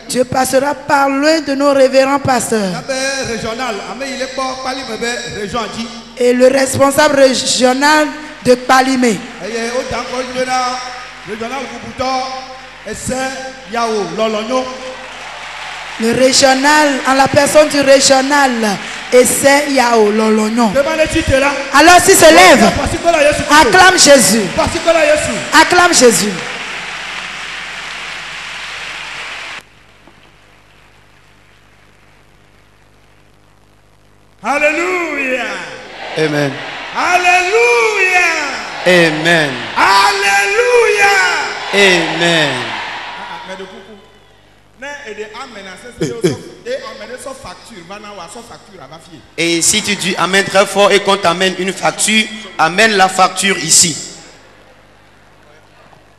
Dieu passera par l'un de nos révérends pasteurs. Et le responsable régional de Palimé. Le régional, en la personne du régional, Essai Yao Lolognon. Alors s'il se lève, acclame Jésus. Acclame Jésus. Alléluia. Amen. Alléluia. Amen. Alléluia. Amen. Et si tu dis Amen très fort et qu'on t'amène une facture, amène la facture ici.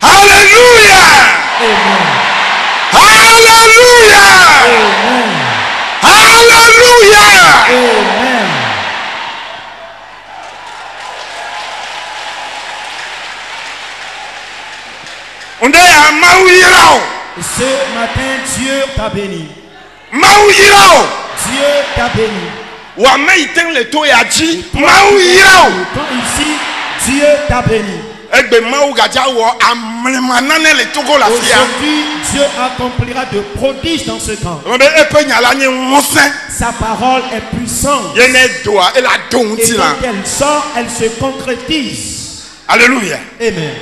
Alléluia. Alléluia. Alléluia. Amen. On est à Maouirao. Ce matin, Dieu t'a béni. Maouirao. Dieu t'a béni. Ouameïten le to ya dit Maouirao. Ici, Dieu t'a béni. Aujourd'hui, Dieu accomplira de prodiges dans ce camp. Sa parole est puissante. Et quand elle sort, elle se concrétise. Alléluia. Amen.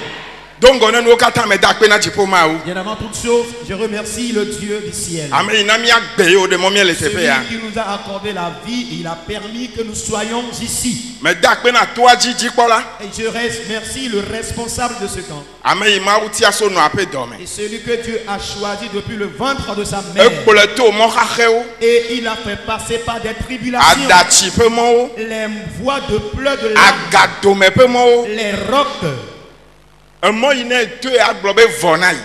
Donc, on a nos quatre mais d'acpena jipomaou. Bien avant toute chose, je remercie le Dieu du ciel. Celui qui nous a accordé la vie, il a permis que nous soyons ici. Mais d'acpena toi dit quoi. Et je remercie le responsable de ce camp. Et celui que Dieu a choisi depuis le ventre de sa mère. Et il a fait passer par des tribulations. Les voies de pleurs de larmes. Les rocs.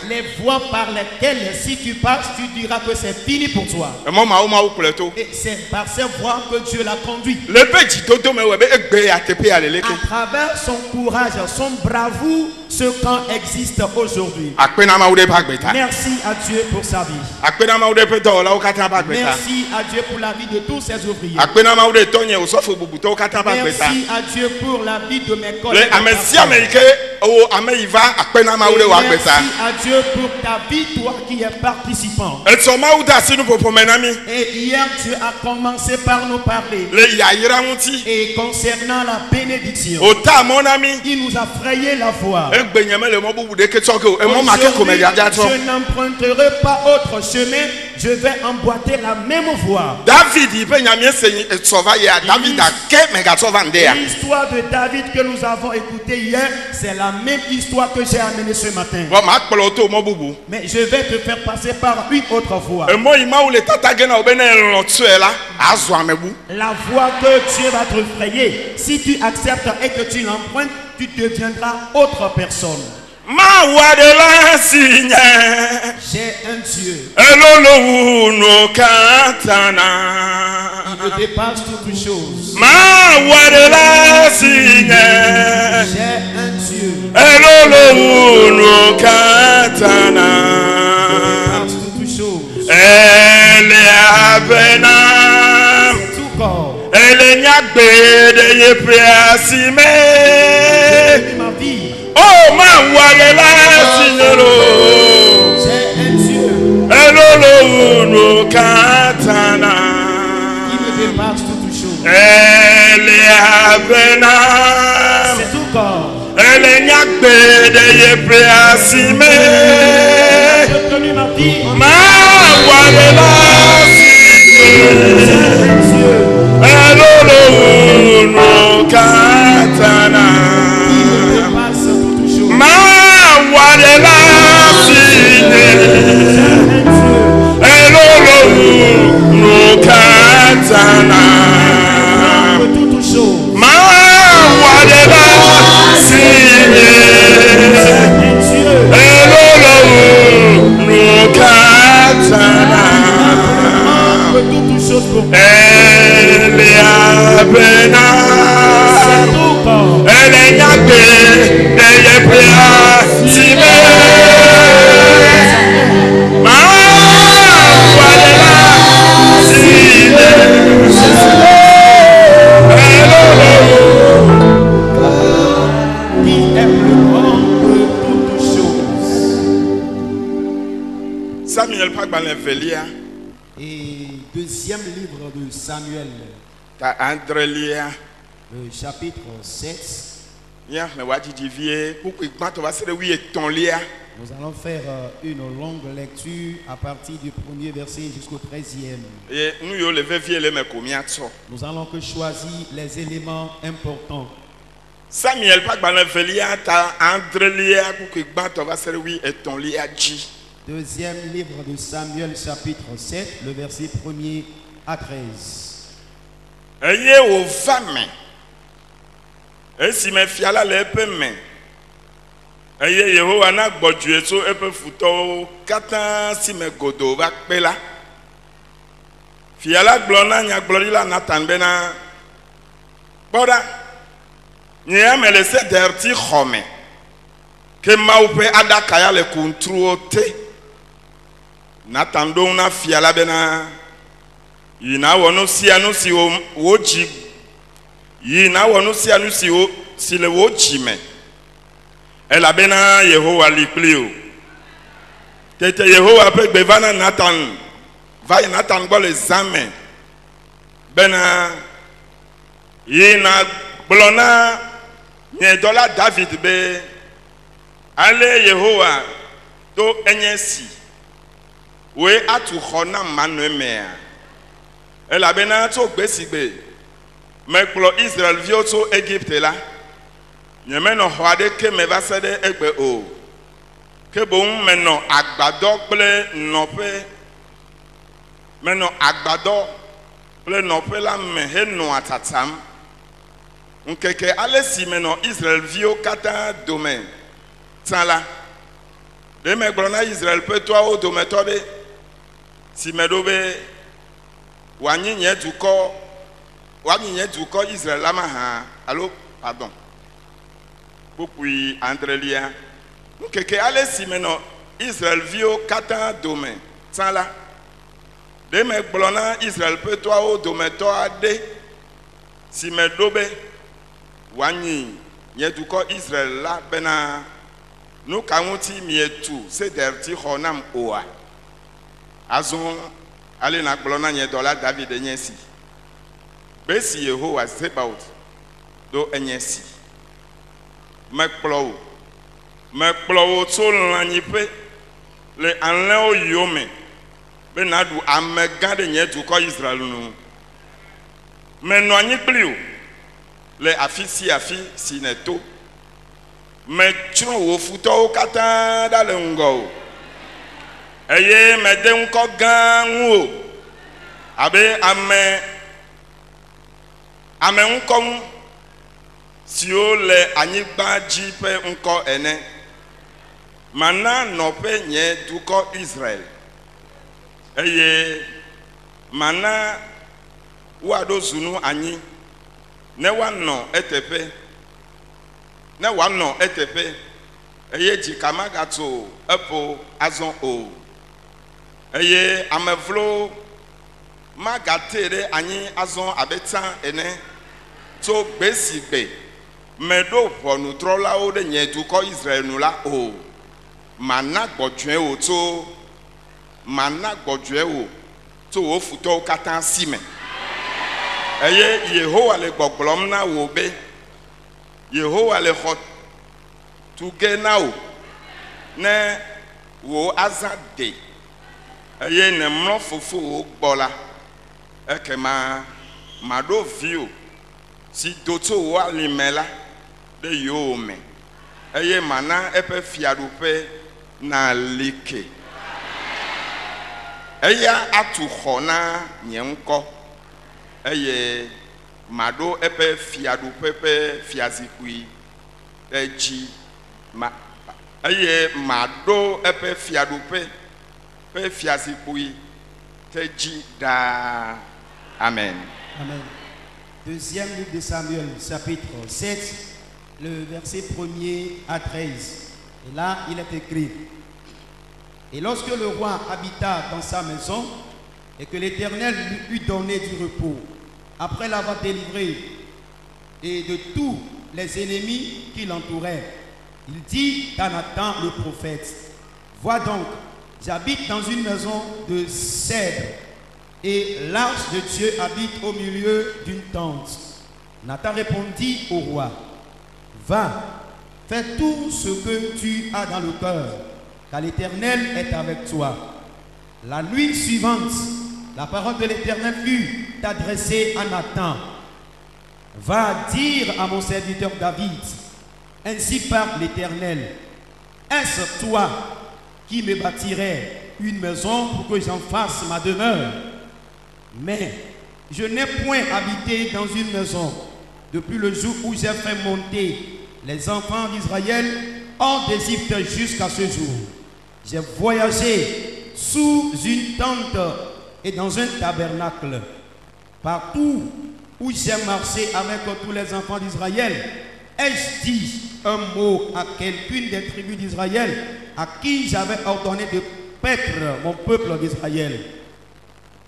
Les voies par lesquelles si tu passes, tu diras que c'est fini pour toi. Et c'est par ces voies que Dieu l'a conduit. À travers son courage, son bravoure, ce camp existe aujourd'hui. Merci à Dieu pour sa vie. Merci à Dieu pour la vie de tous ses ouvriers. Merci à Dieu pour la vie de mes collègues. Merci à Dieu pour ta vie, toi qui es participant. Et hier, Dieu a commencé par nous parler. Et concernant la bénédiction, il nous a frayé la voie. Je n'emprunterai pas autre chemin. Je vais emboîter la même voie. L'histoire de David que nous avons écoutée hier, c'est la même histoire que j'ai amenée ce matin. Mais je vais te faire passer par une autre voie. La voie que Dieu va te frayer, si tu acceptes et que tu l'empruntes, tu deviendras autre personne. J'ai un Dieu. Il me dépasse toutes choses. J'ai un Dieu. Il me dépasse toutes choses. Tout corps. Ma vie. Oh, ma walela signoro. J'ai un Dieu. Elolo no katana. Il me dépasse toutes choses. Elle abena. C'est tout corps. Elle nyakbe de yepre asime. J'ai tenu ma vie. Ma walela signoro. Elolo no katana. Walela sine elolo no katana ma walela sine elolo no katana ele abena Samuel Et deuxième livre de Samuel. Le chapitre 7. Nous allons faire une longue lecture à partir du premier verset jusqu'au 13e. Nous allons que choisir les éléments importants. Samuel Deuxième livre de Samuel chapitre 7, le verset 1er à 13. Esi me fiala le epe me eye Yehowa na gbɔdzue tso epe futɔwo katã si me godo va kpe la fiala gblɔ na nyagblɔɖila Natan bena kpɔ ɖa nye ame le Sederti xɔ me ke Mawu ƒe aɖaka ya le kuntruwo te. Natan ɖo ŋu na fiala bena yi na wɔ nu sia nu si wo dzi yi na wɔ nu sia nu si le wo dzi me elabena Yehowa li kpli o. Tete Yehowa ƒe gbe va na Natan va yi Natan gbɔ le zã me bena yi na gblɔ na nye dɔla David be ale Yehowa do enye si woe atu xɔ na manue mea elabena tso gbe si gbe mekplɔ Israel viwo tso Egypte la nyemenɔ xɔ aɖeke me va se ɖe egbe o ke boŋ menɔ agbadɔ kple nɔƒe menɔ agbadɔ kple nɔƒe la me henɔ atsatsam ŋkeke ale si menɔ Israel viwo katã dome tsã la ɖe megblɔ na Israel ƒe toawo dometɔ ɖe si meɖo be woanyi nye dukɔ Israel la maha alo pardon kpukpui andrelia nkeke ale si menɔ Israel viwo katã dome tsã la ɖe megblɔ na Israel ƒe toawo dometɔ aɖe si meɖo be woanyi nye dukɔ Israel la bena nu ka ŋuti mietu Sederti xɔ nam oa azɔ ale nagblɔ na nye dɔla David nye si besi Yehowa Zebaot do enye si mekplɔ wo tso lãnyiƒe le alẽwo yiwo me be naɖu ame gã ɖe nye dukɔ Israel nu menɔ anyi kpli o le afi sia afi si neto metsrɔ̃ wo futɔwo katã ɖa le ŋgɔ o eye mede ŋkɔ gã ŋu o abe ame ŋkɔŋu siwo le anyigba dzi ƒe ŋkɔ ene. Mana nɔƒe nye dukɔ Israel eye mana woaɖo zunu anyi ne woanɔ eteƒe eye dzika magatso eƒo azɔ o eye ame vlo magate ɖe anyi azɔ abe tsã ene tso gbe si gbe meɖo ʋɔnudrɔ̃lawo ɖe nye dukɔ Israel nu la o mana gbɔdzɔe wo tso wo futɔwo katã si me eye Yehowa le gbɔgblɔm na wo be Yehowa le xɔ tu ge na wo ne wo azã de eye ne mlɔ fofowo gbɔ la ekema maɖo viwo si do tso wo alime la ɖe yewo me eye mana eƒe fiaɖuƒe na like eya atu xɔ na nye ŋkɔ eye maɖo eƒe fiaɖuƒe ƒe fiazikpui ɖe dzi eye maɖo eƒe fiaɖuƒe ƒe fiazikpui ɖe dzi ɖaa. Amen. Amen. Deuxième livre de Samuel, chapitre 7, le verset 1er à 13. Et là, il est écrit: Et lorsque le roi habita dans sa maison, et que l'Éternel lui eut donné du repos, après l'avoir délivré et de tous les ennemis qui l'entouraient, il dit à Nathan le prophète: Vois donc, j'habite dans une maison de cèdre, et l'arche de Dieu habite au milieu d'une tente. Nathan répondit au roi, va, fais tout ce que tu as dans le cœur, car l'Éternel est avec toi. La nuit suivante, la parole de l'Éternel fut adressée à Nathan. Va dire à mon serviteur David, ainsi parle l'Éternel, est-ce toi qui me bâtirais une maison pour que j'en fasse ma demeure? Mais je n'ai point habité dans une maison depuis le jour où j'ai fait monter les enfants d'Israël hors d'Égypte jusqu'à ce jour. J'ai voyagé sous une tente et dans un tabernacle. Partout où j'ai marché avec tous les enfants d'Israël, ai-je dit un mot à quelqu'une des tribus d'Israël à qui j'avais ordonné de paître mon peuple d'Israël?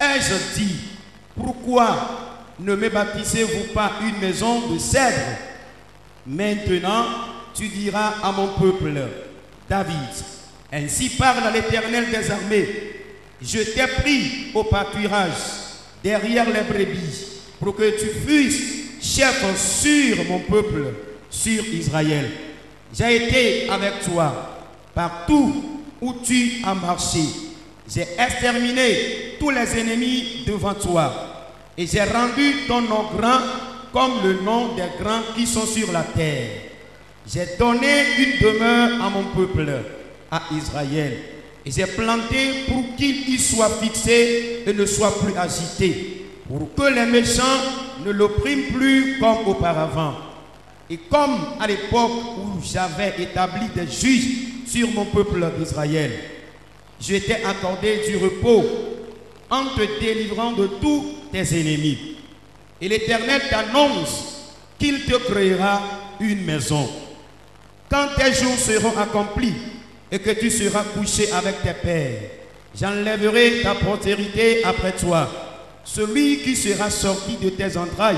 Ai-je dit, pourquoi ne me bâtissez-vous pas une maison de cèdre? Maintenant, tu diras à mon peuple, David, ainsi parle l'Éternel des armées, je t'ai pris au pâturage derrière les brebis pour que tu fusses chef sur mon peuple, sur Israël. J'ai été avec toi partout où tu as marché. J'ai exterminé tous les ennemis devant toi et j'ai rendu ton nom grand comme le nom des grands qui sont sur la terre. J'ai donné une demeure à mon peuple, à Israël, et j'ai planté pour qu'il y soit fixé et ne soit plus agité, pour que les méchants ne l'oppriment plus comme auparavant. Et comme à l'époque où j'avais établi des juges sur mon peuple d'Israël, je t'ai accordé du repos en te délivrant de tous tes ennemis. Et l'Éternel t'annonce qu'il te créera une maison. Quand tes jours seront accomplis et que tu seras couché avec tes pères, j'enlèverai ta postérité après toi, celui qui sera sorti de tes entrailles,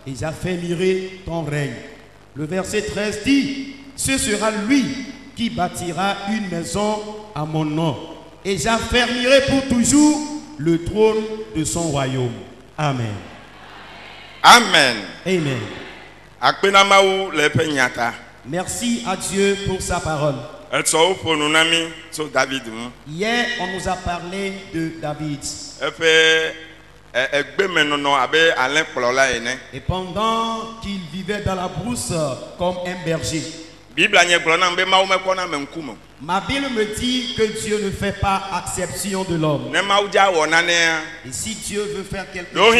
et j'affermirai ton règne. Le verset 13 dit, ce sera lui qui bâtira une maison à mon nom, et j'affermirai pour toujours le trône de son royaume. Amen. Amen. Amen. Merci à Dieu pour sa parole. Hier, on nous a parlé de David. Et pendant qu'il vivait dans la brousse comme un berger, ma Bible me dit que Dieu ne fait pas exception de l'homme. Et si Dieu veut faire quelque chose,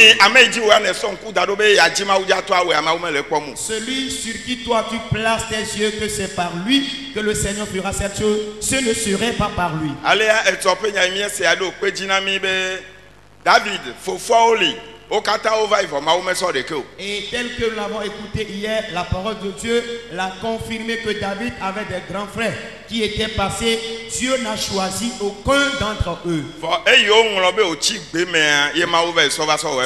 celui sur qui toi tu places tes yeux, que c'est par lui que le Seigneur fera cette chose, ce ne serait pas par lui. David, et tel que nous l'avons écouté hier, la parole de Dieu l'a confirmé que David avait des grands frères qui étaient passés. Dieu n'a choisi aucun d'entre eux.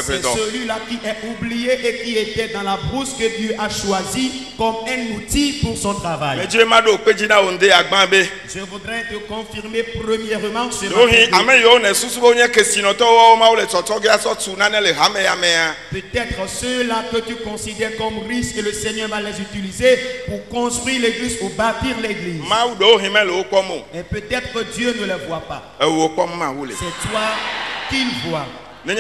C'est celui-là qui est oublié et qui était dans la brousse que Dieu a choisi comme un outil pour son travail. Je voudrais te confirmer premièrement ce peut-être ceux-là que tu considères comme riches et le Seigneur va les utiliser pour construire l'église ou bâtir l'église. Et peut-être que Dieu ne les voit pas. C'est toi qu'il voit. Et en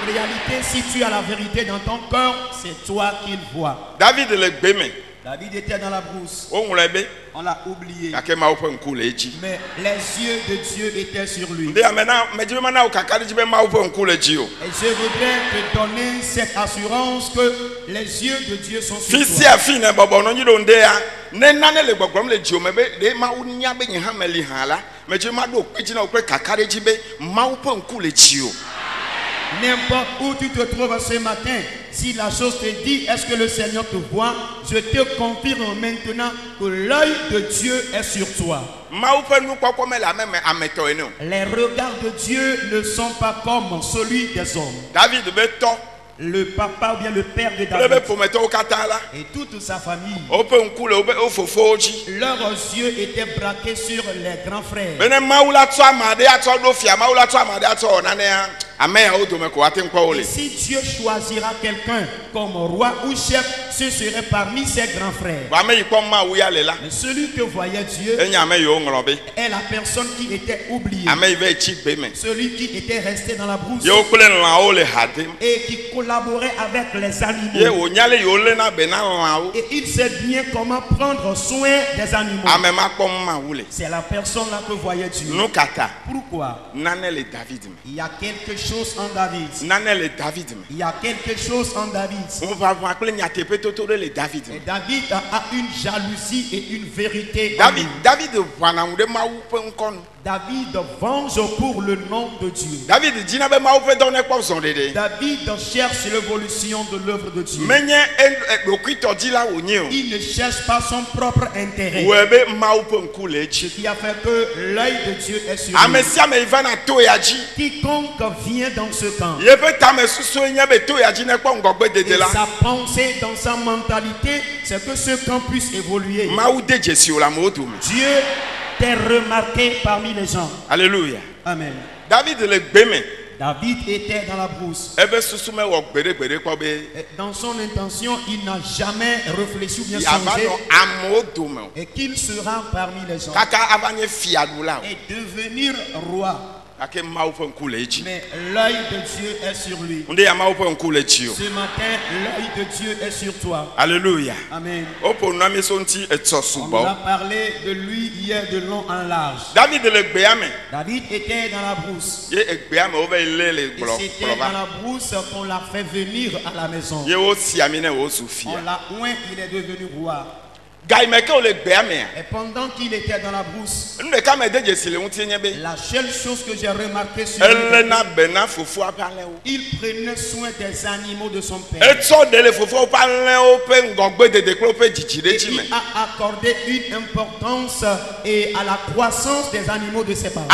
réalité, si tu as la vérité dans ton cœur, c'est toi qu'il voit. David était dans la brousse. On l'a oublié. Mais les yeux de Dieu étaient sur lui. Et je voudrais te donner cette assurance que les yeux de Dieu sont sur toi. N'importe où tu te trouves ce matin, si la chose te dit, est-ce que le Seigneur te voit? Je te confirme maintenant que l'œil de Dieu est sur toi. Les regards de Dieu ne sont pas comme celui des hommes. le papa ou bien le père de David et toute sa famille, leurs yeux étaient braqués sur les grands frères. Et si Dieu choisira quelqu'un comme roi ou chef, ce serait parmi ses grands frères. Mais celui que voyait Dieu est la personne qui était oubliée, celui qui était resté dans la brousse et qui collaborait avec les animaux. Et il sait bien comment prendre soin des animaux. C'est la personne là que voyait Dieu. Pourquoi? Il y a quelque chose en David. Il y a quelque chose en David. Et David a une jalousie et une vérité. David venge pour le nom de Dieu. David cherche l'évolution de l'œuvre de Dieu. Il ne cherche pas son propre intérêt. Ce qui a fait que l'œil de Dieu est sur lui. Quiconque vient dans ce camp, et sa pensée dans sa mentalité, c'est que ce camp puisse évoluer. Dieu t'est remarqué parmi les gens. Alléluia. Amen. David était dans la brousse. Et dans son intention, il n'a jamais réfléchi ou bien songé et qu'il sera parmi les gens et devenir roi. Mais l'œil de Dieu est sur lui. Ce matin, l'œil de Dieu est sur toi. Alléluia. Amen. On a parlé de lui hier de long en large. David était dans la brousse. Et c'était dans la brousse qu'on l'a fait venir à la maison. On l'a oint, il est devenu roi. Et pendant qu'il était dans la brousse, la seule chose que j'ai remarqué sur lui, il prenait soin des animaux de son père. Et il a accordé une importance à la croissance des animaux de ses parents.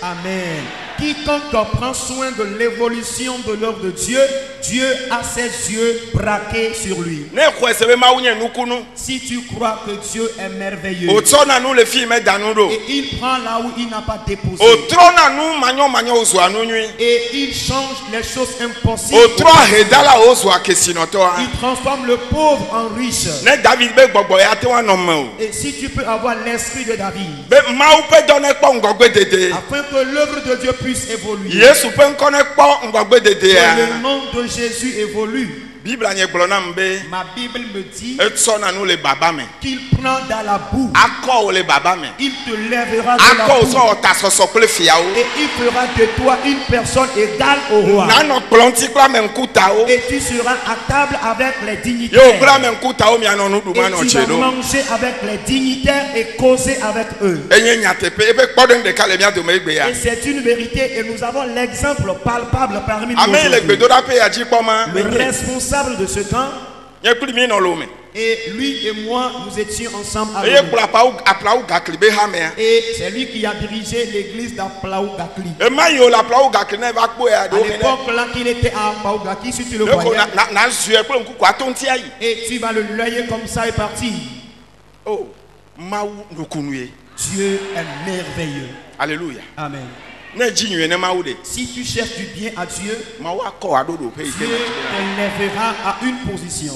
Amen. Quiconque prend soin de l'évolution de l'œuvre de Dieu, Dieu a ses yeux braqués sur lui. Si tu crois que Dieu est merveilleux, et il prend là où il n'a pas déposé, et il change les choses impossibles, il transforme le pauvre en riche. Et si tu peux avoir l'esprit de David, afin que l'œuvre de Dieu puisse évoluer, que le nom de Jésus évolue. Ma Bible me dit qu'il prend dans la boue, il te lèvera de la boue et il fera de toi une personne égale au roi. Et tu seras à table avec les dignitaires. Et tu vas manger avec les dignitaires et causer avec eux. Et c'est une vérité et nous avons l'exemple palpable parmi nous. Le responsable de ce camp, et lui et moi, nous étions ensemble avec lui. Et c'est lui qui a dirigé l'église d'Aplaougakli. À l'époque là qu'il était à Aplaougakli, si tu le voyais, et tu vas le loyer comme ça et parti. Oh, Dieu est merveilleux. Alléluia. Amen. Si tu cherches du bien à Dieu, Dieu te lèvera à une position.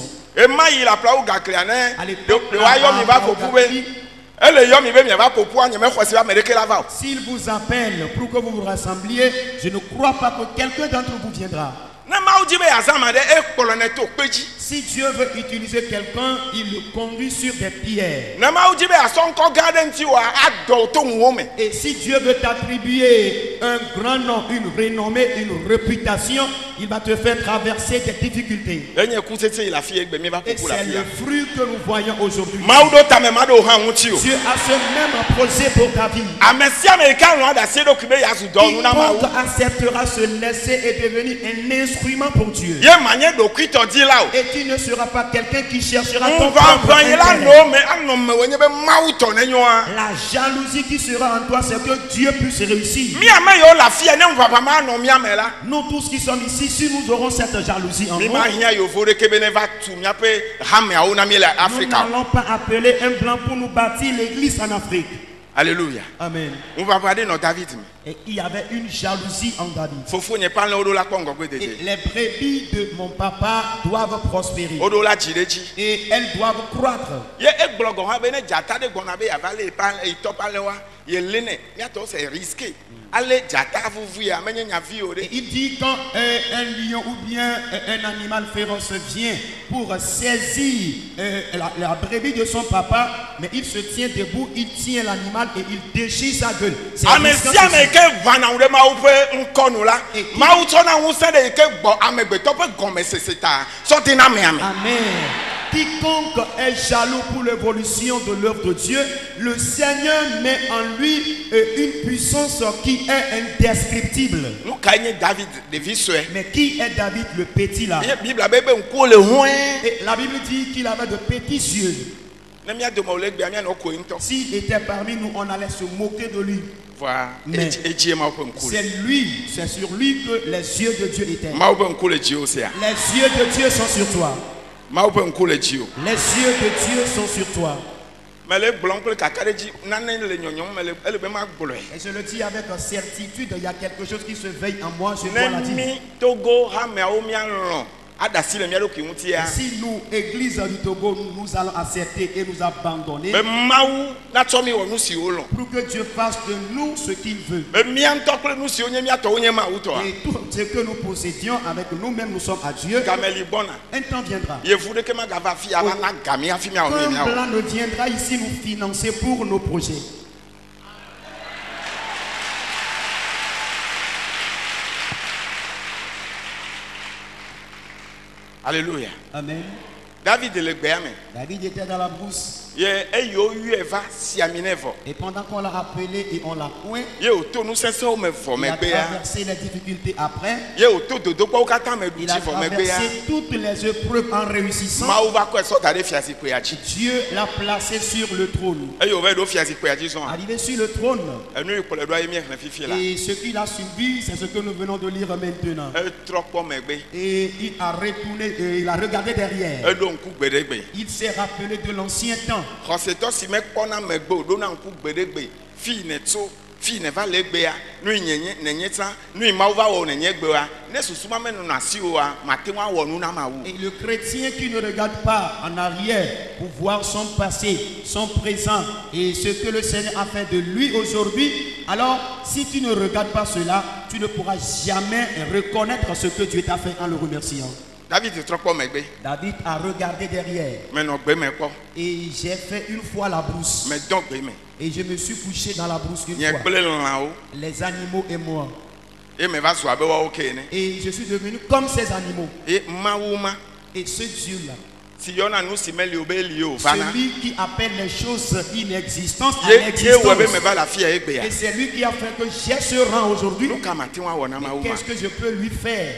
S'il vous appelle pour que vous vous rassembliez, je ne crois pas que quelqu'un d'entre vous viendra. Si Dieu veut utiliser quelqu'un, il le conduit sur des pierres. Et si Dieu veut t'attribuer un grand nom, une renommée, une réputation, il va te faire traverser des difficultés. Et c'est le fruit que nous voyons aujourd'hui. Dieu a ce même projet pour ta vie. Quiconque acceptera se laisser et devenir un instrument pour Dieu. Et tu ne seras pas quelqu'un qui cherchera ton propre intérêt. La jalousie qui sera en toi, c'est que Dieu puisse réussir. Nous tous qui sommes ici, si nous aurons cette jalousie en nous, nous n'allons pas appeler un blanc pour nous bâtir l'église en Afrique. Alléluia. Amen. On va parler de David. Et il y avait une jalousie en David. Et les brebis de mon papa doivent prospérer. Et elles doivent croître. C'est risqué. Et il dit quand un lion ou bien un animal féroce vient pour saisir la brebis de son papa, mais il se tient debout, il tient l'animal et il déchire sa gueule. Amen. Quiconque est jaloux pour l'évolution de l'œuvre de Dieu, le Seigneur met en lui une puissance qui est indescriptible. Mais qui est David le petit là? Et la Bible dit qu'il avait de petits yeux. S'il était parmi nous, on allait se moquer de lui. Mais c'est lui, c'est sur lui que les yeux de Dieu étaient. Les yeux de Dieu sont sur toi. Les yeux de Dieu sont sur toi. Et je le dis avec certitude, il y a quelque chose qui se veille en moi, je dois la dire. Si nous, Église du Togo, nous allons accepter et nous abandonner pour que Dieu fasse de nous ce qu'il veut. Et tout ce que nous possédions avec nous-mêmes, nous sommes à Dieu. Un temps viendra. Un plan ne viendra ici nous financer pour nos projets. Alléluia. Amen. David était dans la brousse. Et pendant qu'on l'a appelé et on l'a oint, il a traversé les difficultés après. Il a traversé toutes les épreuves en réussissant. Dieu l'a placé sur le trône. Arrivé sur le trône. Et ce qu'il a subi, c'est ce que nous venons de lire maintenant. Et il a retourné, il a regardé derrière. Il s'est rappelé de l'ancien temps. Et le chrétien qui ne regarde pas en arrière pour voir son passé, son présent et ce que le Seigneur a fait de lui aujourd'hui, alors si tu ne regardes pas cela, tu ne pourras jamais reconnaître ce que Dieu t'a fait en le remerciant. David a regardé derrière. Et j'ai fait une fois la brousse. Et je me suis couché dans la brousse une fois. Les animaux et moi. Et je suis devenu comme ces animaux. Et ce Dieu-là, celui qui appelle les choses inexistantes à l'existence. Et c'est lui qui a fait que j'ai ce rang aujourd'hui. Qu'est-ce que je peux lui faire?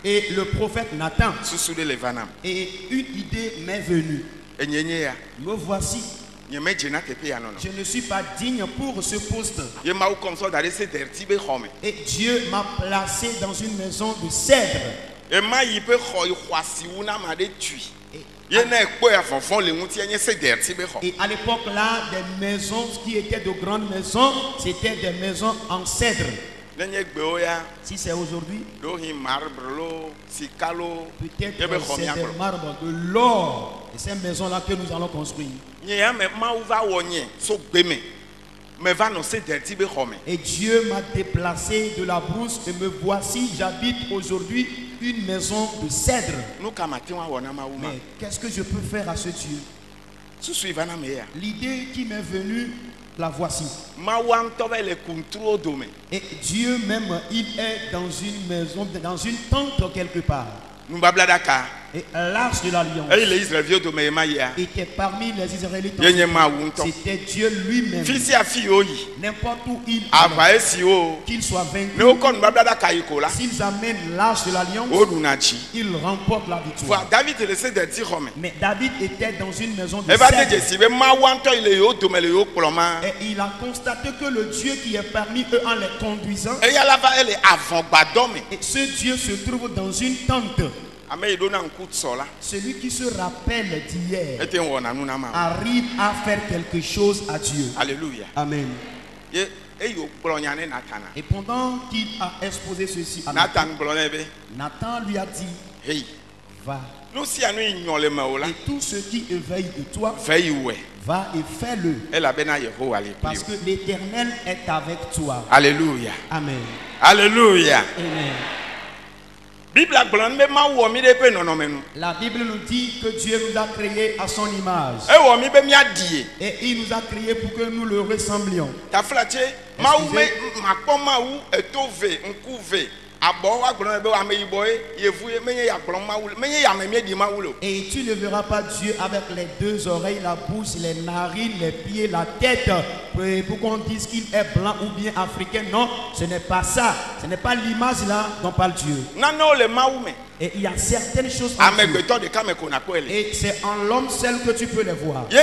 Et le prophète Nathan, et une idée m'est venue. Me voici. Je ne suis pas digne pour ce poste. Et Dieu m'a placé dans une maison de cèdre. Et à l'époque là, des maisons qui étaient de grandes maisons, c'était des maisons en cèdre. Si c'est aujourd'hui, peut-être c'est des marbres, de l'or. Et ces maisons-là que nous allons construire. Et Dieu m'a déplacé de la brousse et me voici, j'habite aujourd'hui une maison de cèdre. Mais qu'est-ce que je peux faire à ce Dieu? L'idée qui m'est venue, la voici. Et Dieu même, il est dans une maison, dans une tente quelque part. Et l'arche de l'alliance était parmi les Israélites. C'était Dieu lui-même. N'importe où il allait, qu'il soit vaincu, s'ils amènent l'arche de l'alliance, ils remportent la victoire. Mais David était dans une maison de cèdre. Et il a constaté que le Dieu qui est parmi eux en les conduisant, et ce Dieu se trouve dans une tente. Celui qui se rappelle d'hier arrive à faire quelque chose à Dieu. Alléluia. Amen. Et pendant qu'il a exposé ceci à Nathan lui a dit, hey, va. Et tout ce qui éveille de toi, va et fais-le. Parce que l'Éternel est avec toi. Alléluia. Amen. Alléluia. Amen. La Bible nous dit que Dieu nous a créés à son image. Et il nous a créés pour que nous le ressemblions. Et tu ne verras pas Dieu avec les deux oreilles, la bouche, les narines, les pieds, la tête, pour qu'on dise qu'il est blanc ou bien africain. Non, ce n'est pas ça. Ce n'est pas l'image là dont parle Dieu. Et il y a certaines choses en Dieu. Et c'est en l'homme seul que tu peux les voir. Et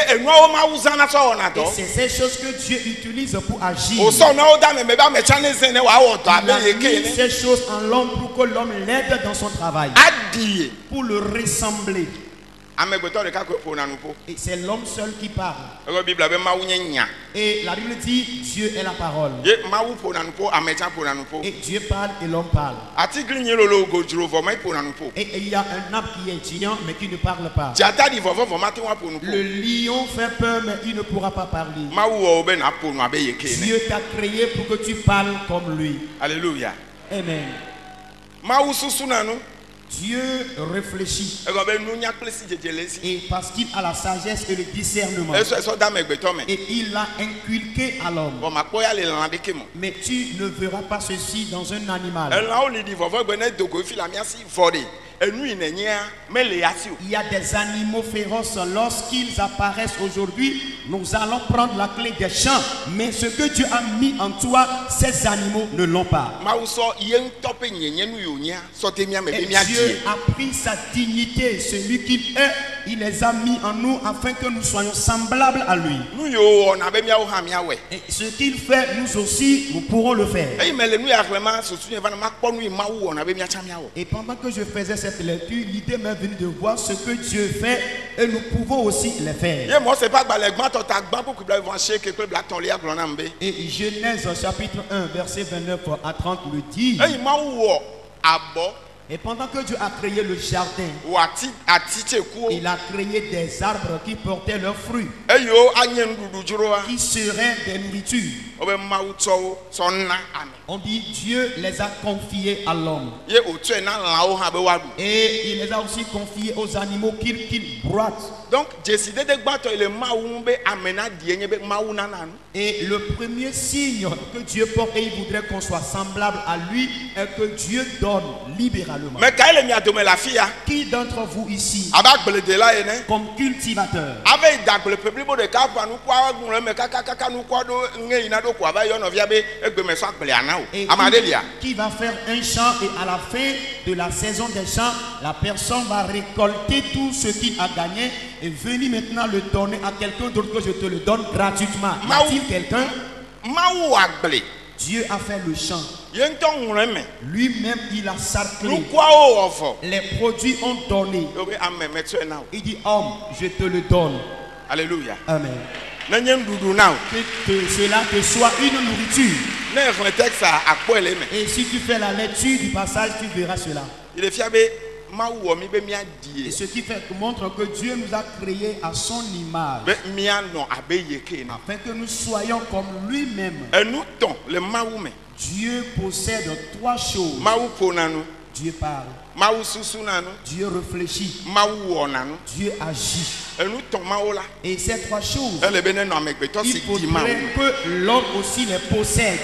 c'est ces choses que Dieu utilise pour agir. Il a mis ces choses en l'homme pour que l'homme l'aide dans son travail. Pour le ressembler. Et c'est l'homme seul qui parle. Et la Bible dit Dieu est la parole. Et Dieu parle et l'homme parle. Et il y a un arbre qui est géant mais qui ne parle pas. Le lion fait peur mais il ne pourra pas parler. Dieu t'a créé pour que tu parles comme lui. Alléluia. Amen. Dieu réfléchit. Et parce qu'il a la sagesse et le discernement. Et il l'a inculqué à l'homme. Mais tu ne verras pas ceci dans un animal. Il y a des animaux féroces. Lorsqu'ils apparaissent aujourd'hui, nous allons prendre la clé des champs. Mais ce que Dieu a mis en toi, ces animaux ne l'ont pas. Et Dieu a pris sa dignité, celui qu'il est, il les a mis en nous afin que nous soyons semblables à lui. Et ce qu'il fait, nous aussi, nous pourrons le faire. Et pendant que je faisais cette lecture, l'idée m'est venue de voir ce que Dieu fait et nous pouvons aussi le faire. Et Genèse chapitre 1 verset 29 à 30 le dit. Et pendant que Dieu a créé le jardin, il a créé des arbres qui portaient leurs fruits, qui seraient des nourritures. On dit Dieu les a confiés à l'homme. Et il les a aussi confiés aux animaux qu'il broie. Donc, et le premier signe que Dieu porte et il voudrait qu'on soit semblable à lui est que Dieu donne libéralement. Qui d'entre vous ici, comme cultivateur, et qui va faire un champ et à la fin de la saison des champs, la personne va récolter tout ce qu'il a gagné et venir maintenant le donner à quelqu'un d'autre que je te le donne gratuitement. Y a-t-il quelqu'un? Dieu a fait le champ. Lui-même il a sarclé. Les produits ont donné. Il dit homme, je te le donne. Alléluia. Amen. Que cela te soit une nourriture. Et si tu fais la lecture du passage, tu verras cela. Et ce qui montre que Dieu nous a créés à son image, afin que nous soyons comme lui-même. Dieu possède trois choses. Dieu parle. Dieu réfléchit. Dieu agit. Et ces trois choses, il faudrait que l'homme aussi les possède.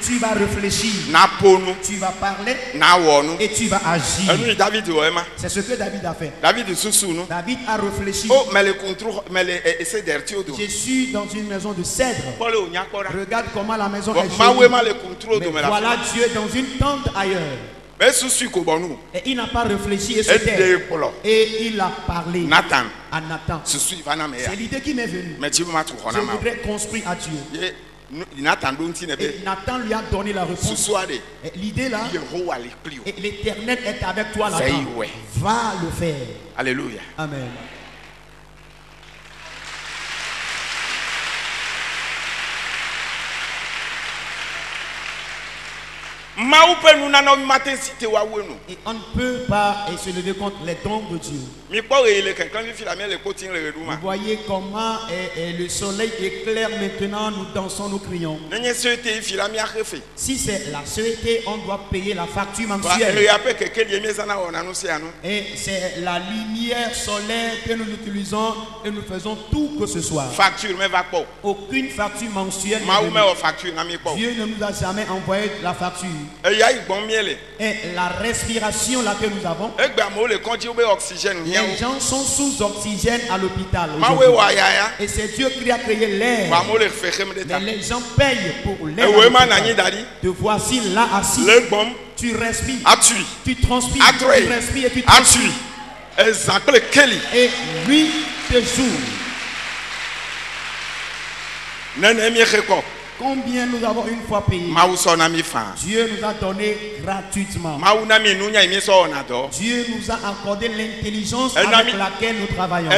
Tu vas réfléchir, tu vas parler et tu vas agir. C'est ce que David a fait. David a réfléchi. Je suis dans une maison de cèdre. Regarde comment la maison est jolie. Mais voilà Dieu dans une tente ailleurs. Et il n'a pas réfléchi et se tait. Et il a parlé à Nathan. C'est l'idée qui m'est venue. Je voudrais construire à Dieu. Et Nathan lui a donné la réponse. L'idée là, et l'Éternel est avec toi là-bas. Va le faire. Alléluia. Amen. Et on ne peut pas se lever contre les dons de Dieu. Vous voyez comment le soleil éclaire maintenant, nous dansons, nous crions. Si c'est la société, on doit payer la facture mensuelle. Et c'est la lumière solaire que nous utilisons et nous faisons tout que ce soit. Aucune facture mensuelle. Dieu ne nous a jamais envoyé la facture. Et la respiration là que nous avons, les gens sont sous oxygène à l'hôpital. Et c'est Dieu qui a créé l'air. Mais les gens payent pour l'air. Te voici là assis. Tu respires, tu transpires, tu respires et tu transpires. Et lui te joue. Combien nous avons une fois payé? Dieu nous a donné gratuitement. Dieu nous a accordé l'intelligence avec laquelle nous travaillons.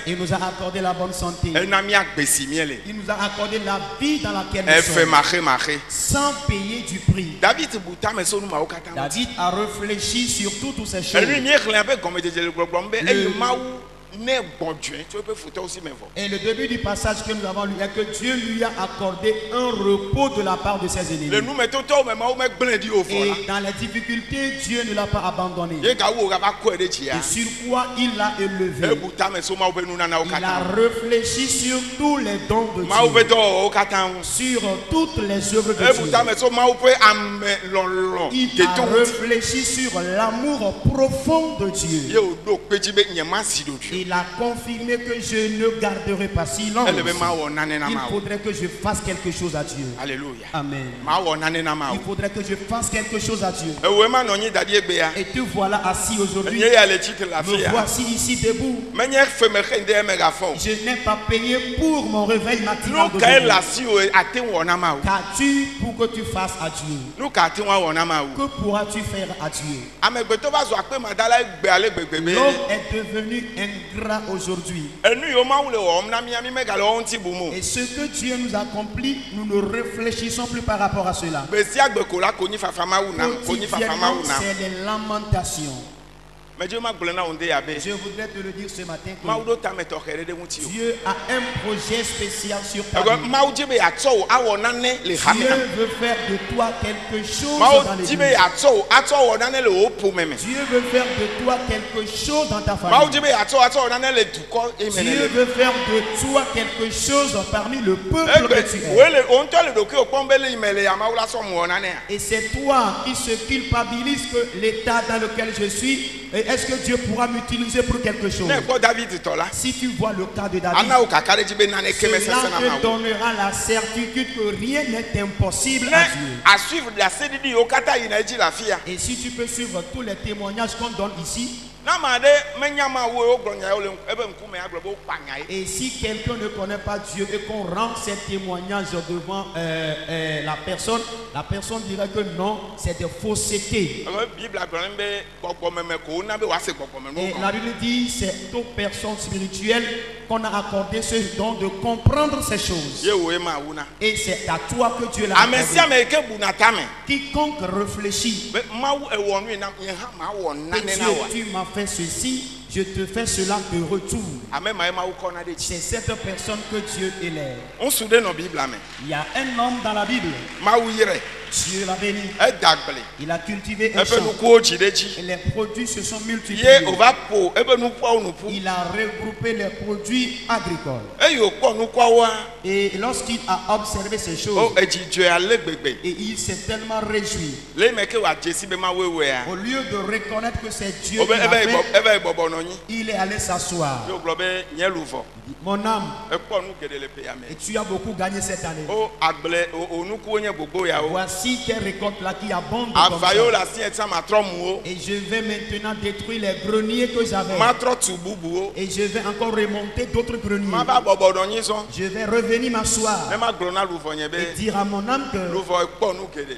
Il nous a accordé la bonne santé. Il nous a accordé la vie dans laquelle nous sommes. Sans payer du prix. David a réfléchi sur toutes ces choses. Et le début du passage que nous avons lu est que Dieu lui a accordé un repos de la part de ses ennemis. Et dans les difficultés, Dieu ne l'a pas abandonné. Et sur quoi il l'a élevé. Il a réfléchi sur tous les dons de Dieu, sur toutes les œuvres de Dieu. Il a réfléchi sur l'amour profond de Dieu. Il a confirmé que je ne garderai pas silence. Il faudrait que je fasse quelque chose à Dieu. Alléluia. Amen. Il faudrait que je fasse quelque chose à Dieu. Et te voilà assis aujourd'hui. Me voici ici debout. Je n'ai pas payé pour mon réveil matinal d'aujourd'hui. Qu'as-tu pour que tu fasses à Dieu? Que pourras-tu faire à Dieu? L'homme est devenu ingrat aujourd'hui. Et ce que Dieu nous accomplit, nous ne réfléchissons plus par rapport à cela. Quotidiennement, c'est les lamentations. Je voudrais te le dire ce matin que Dieu a un projet spécial sur ta vie. Dieu veut faire de toi quelque chose dans l'église. Dieu veut faire de toi quelque chose dans ta famille. Dieu veut faire de toi quelque chose parmi le peuple que tu es. Et c'est toi qui se culpabilise que l'état dans lequel je suis. Est-ce que Dieu pourra m'utiliser pour quelque chose? Si tu vois le cas de David, cela te donnera la certitude que rien n'est impossible à Dieu. Et si tu peux suivre tous les témoignages qu'on donne ici, et si quelqu'un ne connaît pas Dieu et qu'on rend ces témoignages devant la personne dirait que non, c'est des faussetés. Et la Bible dit c'est aux personnes spirituelles qu'on a accordé ce don de comprendre ces choses. Et c'est à toi que Dieu l'a accordé. Quiconque réfléchit, Dieu, tu m'as fait ceci, je te fais cela de retour. C'est cette personne que Dieu élève. Il y a un homme dans la Bible. Dieu l'a béni. Il a cultivé un champ. Et les produits se sont multipliés. Il a regroupé les produits agricoles. Et lorsqu'il a observé ces choses, et il s'est tellement réjoui. Au lieu de reconnaître que c'est Dieu qui l'a fait, il est allé s'asseoir. Mon âme, et tu as beaucoup gagné cette année. Voici tes récoltes là qui abondent comme ça. Et je vais maintenant détruire les greniers que j'avais. Et je vais encore remonter d'autres greniers. Je vais revenir m'asseoir et dire à mon âme que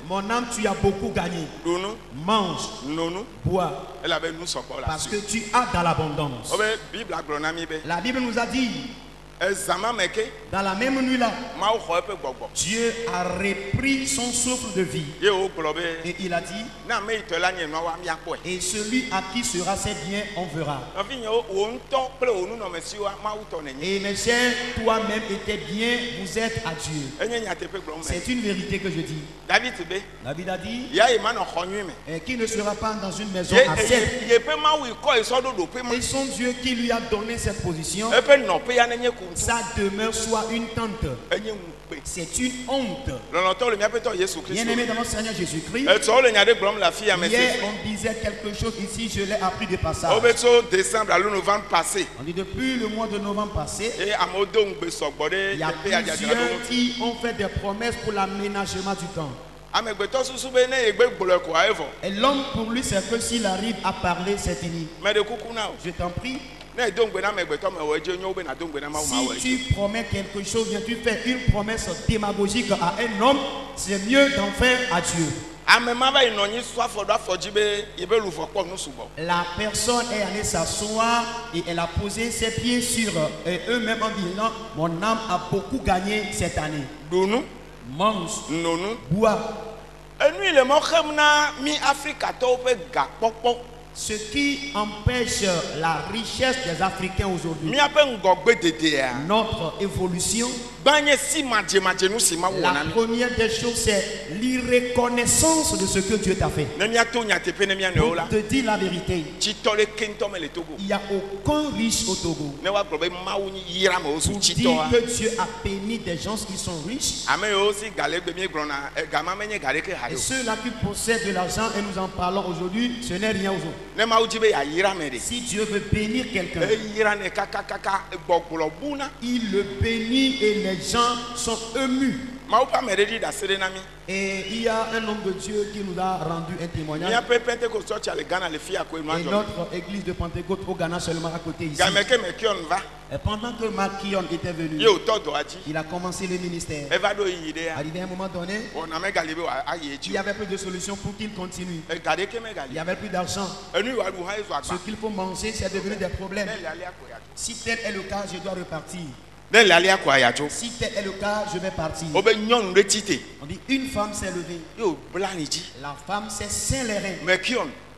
mon âme, tu as beaucoup gagné. Mange, bois, parce que tu as dans l'abondance. La Bible nous a dit, dans la même nuit là, Dieu a repris son souffle de vie. Et il a dit, et celui à qui sera ses biens, on verra. Et mes chers, toi-même et tes biens, vous êtes à Dieu. C'est une vérité que je dis. David a dit, et qui ne sera pas dans une maison à sept. Et son Dieu qui lui a donné cette position, sa demeure soit une tente. C'est une honte. Bien-aimé dans notre Seigneur Jésus-Christ, hier on disait quelque chose ici, je l'ai appris de passage. On dit depuis le mois de novembre passé, il y a plusieurs qui ont fait des promesses pour l'aménagement du temps. Et l'homme pour lui c'est que s'il arrive à parler c'est fini. Je t'en prie. Si tu promets quelque chose, bien tu fais une promesse démagogique à un homme, c'est mieux d'en faire à Dieu. La personne est allée s'asseoir et elle a posé ses pieds sur eux-mêmes en disant, mon âme a beaucoup gagné cette année. Mange, bois. Ce qui empêche la richesse des Africains aujourd'hui, notre évolution, la première des choses, c'est l'irreconnaissance de ce que Dieu t'a fait. Pour te dire la vérité, il n'y a aucun riche au Togo. Pour dire que Dieu a béni des gens qui sont riches, et ceux-là qui possèdent de l'argent, et nous en parlons aujourd'hui, ce n'est rien aux autres. Si Dieu veut bénir quelqu'un, il le bénit et les gens sont émus. Et il y a un homme de Dieu qui nous a rendu un témoignage. Et notre église de Pentecôte au Ghana seulement à côté ici. Et pendant que Makion était venu, il a commencé le ministère. Arrivé à un moment donné, il n'y avait plus de solution pour qu'il continue. Il n'y avait plus d'argent. Ce qu'il faut manger, c'est devenu des problèmes. Si tel est le cas, je dois repartir. Si tel est le cas, je vais partir. On dit une femme s'est levée. La femme s'est saint les reins.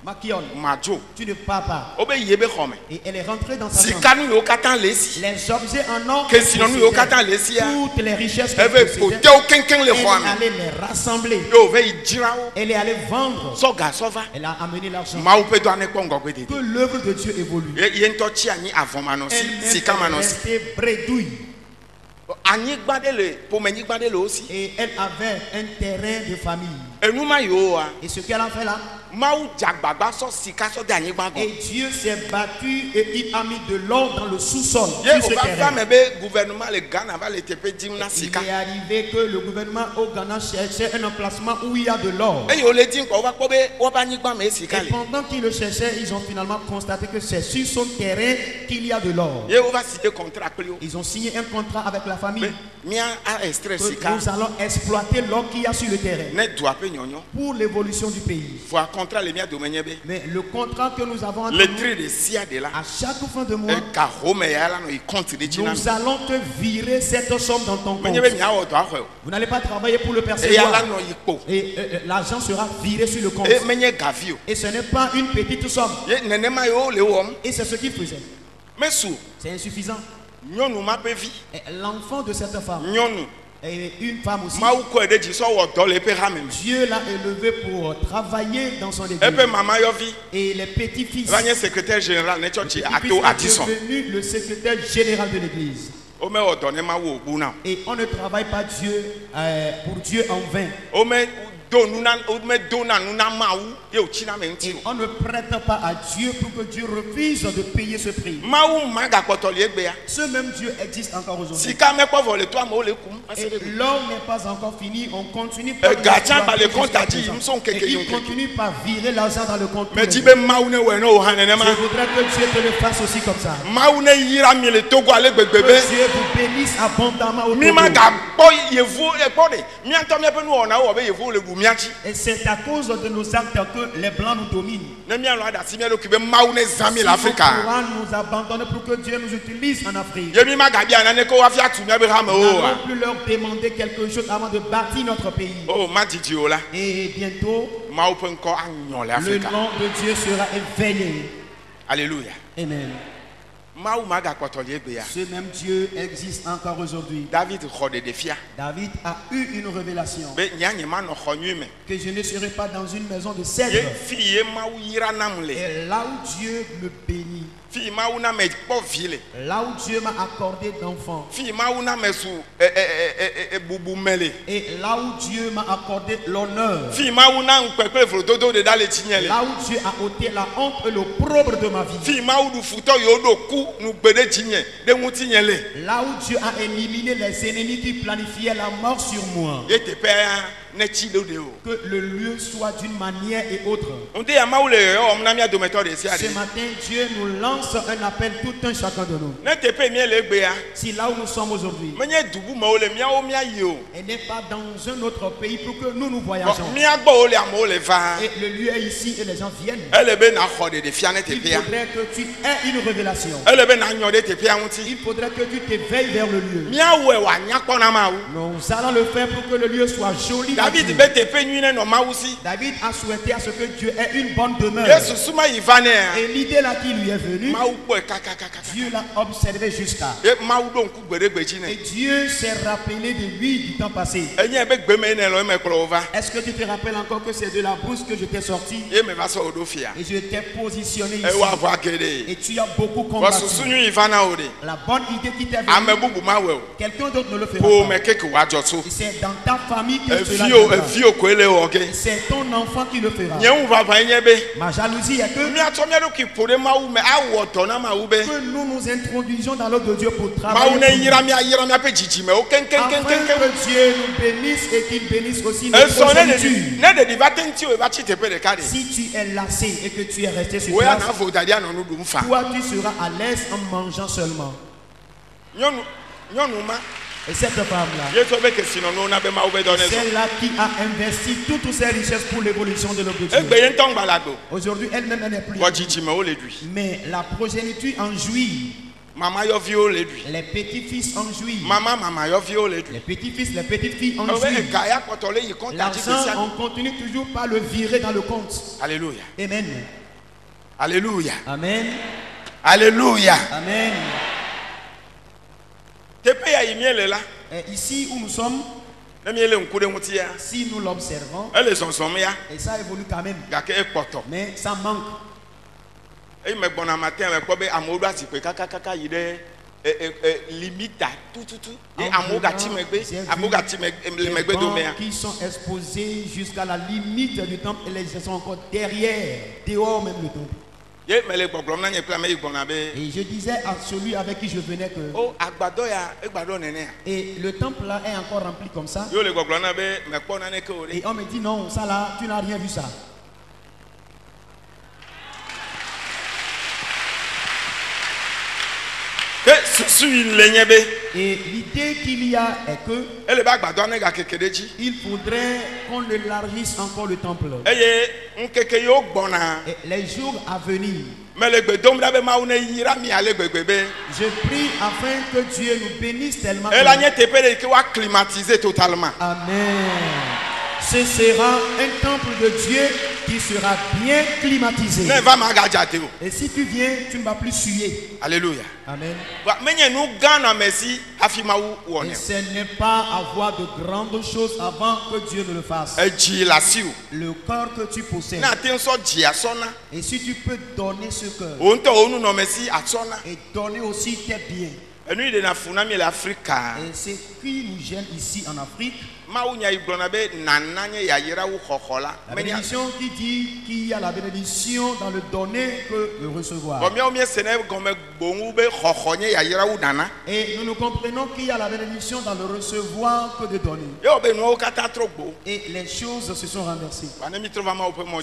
Makion, tu ne pars pas. Et elle est rentrée dans sa chambre. Les objets en or, toutes les richesses qu'elle possédait, elle est allée les rassembler. Elle est allée vendre. Elle a amené l'argent. Que l'œuvre de Dieu évolue. Elle est restée bredouille. Et elle avait un terrain de famille. Et ce qu'elle a fait là, et Dieu s'est battu et il a mis de l'or dans le sous-sol. Il est arrivé que le gouvernement au Ghana cherchait un emplacement où il y a de l'or. Et pendant qu'ils le cherchaient, ils ont finalement constaté que c'est sur son terrain qu'il y a de l'or. Ils ont signé un contrat avec la famille. Nous allons exploiter l'or qu'il y a sur le terrain pour l'évolution du pays. Mais le contrat que nous avons entre nous, à chaque fin de mois, nous allons te virer cette somme dans ton compte. Vous n'allez pas travailler pour le percevoir. Et l'argent sera viré sur le compte. Et ce n'est pas une petite somme. Et c'est ce qu'il faisait. C'est insuffisant. L'enfant de cette femme, Et une femme aussi. Dieu l'a élevé pour travailler dans son église. Et les petits-fils est devenu le secrétaire général de l'église. Et on ne travaille pas Dieu pour Dieu en vain. Et on ne prête pas à Dieu pour que Dieu refuse de payer ce prix. Ce même Dieu existe encore aujourd'hui. Et l'or n'est pas encore fini, on continue par il continue par virer l'argent dans le compte. Je voudrais que Dieu te le fasse aussi comme ça. Que Dieu vous bénisse abondamment au Togo. Et c'est à cause de nos actes que les Blancs nous dominent. Si on pourra nous abandonner pour que Dieu nous utilise en Afrique. Nous n'allons plus leur demander quelque chose avant de bâtir notre pays. Et bientôt, le nom de Dieu sera éveillé. Alléluia. Amen. Ce même Dieu existe encore aujourd'hui. David a eu une révélation que je ne serai pas dans une maison de cèdre. Et là où Dieu me bénit, là où Dieu m'a accordé d'enfants, et là où Dieu m'a accordé l'honneur, là où Dieu a ôté la honte et l'opprobre de ma vie, là où Dieu a éliminé les ennemis qui planifiaient la mort sur moi, que le lieu soit d'une manière et autre. Ce matin, Dieu nous lance un appel tout un chacun de nous. Si là où nous sommes aujourd'hui, et n'est pas dans un autre pays pour que nous voyageons. Et le lieu est ici et les gens viennent. Il faudrait que tu aies une révélation. Il faudrait que tu t'éveilles vers le lieu. Nous allons le faire pour que le lieu soit joli. David a souhaité à ce que Dieu ait une bonne demeure. Et l'idée là qui lui est venue, Dieu l'a observé jusqu'à. Et Dieu s'est rappelé de lui du temps passé. Est-ce que tu te rappelles encore que c'est de la brousse que je t'ai sorti? Et je t'ai positionné ici. Et tu as beaucoup combattu. La bonne idée qui t'est venue, quelqu'un d'autre ne le fera pas. C'est dans ta famille que cela viendra. C'est ton enfant qui le fera. Ma jalousie est que nous nous introduisions dans l'œuvre de Dieu pour travailler. Afin que Dieu nous bénisse et qu'il bénisse aussi nos progénitures. Si tu es lassé et que tu es resté sur place, toi tu seras à l'aise en mangeant seulement. Et cette femme-là, celle-là qui a investi toutes ses richesses pour l'évolution de l'œuvre de Dieu. Aujourd'hui, elle-même elle n'est plus. Mais la progéniture en jouit. Les petits-fils en jouissent. Les petits-fils, les petites-filles en jouissent. L'argent, on continue toujours par le virer dans le compte. Alléluia. Amen. Alléluia. Amen. Alléluia. Amen. Ici où nous sommes, si nous l'observons, et ça évolue quand même, mais ça manque. Qui sont exposés jusqu'à la limite du temple et les gens sont encore derrière, dehors même le temple. Et je disais à celui avec qui je venais que et le temple là est encore rempli comme ça. Et on me dit non, ça là, tu n'as rien vu ça. Et l'idée qu'il y a est que il faudrait qu'on élargisse encore le temple. Et les jours à venir, je prie afin que Dieu nous bénisse tellement. Amen. Ce sera un temple de Dieu qui sera bien climatisé. Et si tu viens, tu ne vas plus suer. Alléluia. Amen. Et ce n'est pas avoir de grandes choses avant que Dieu ne le fasse. Le cœur que tu possèdes. Et si tu peux donner ce cœur. Et donner aussi tes biens. Et ce qui nous gêne ici en Afrique, la bénédiction qui dit qu'il y a la bénédiction dans le donner que le recevoir. Et nous comprenons qu'il y a la bénédiction dans le recevoir que de donner. Et les choses se sont renversées.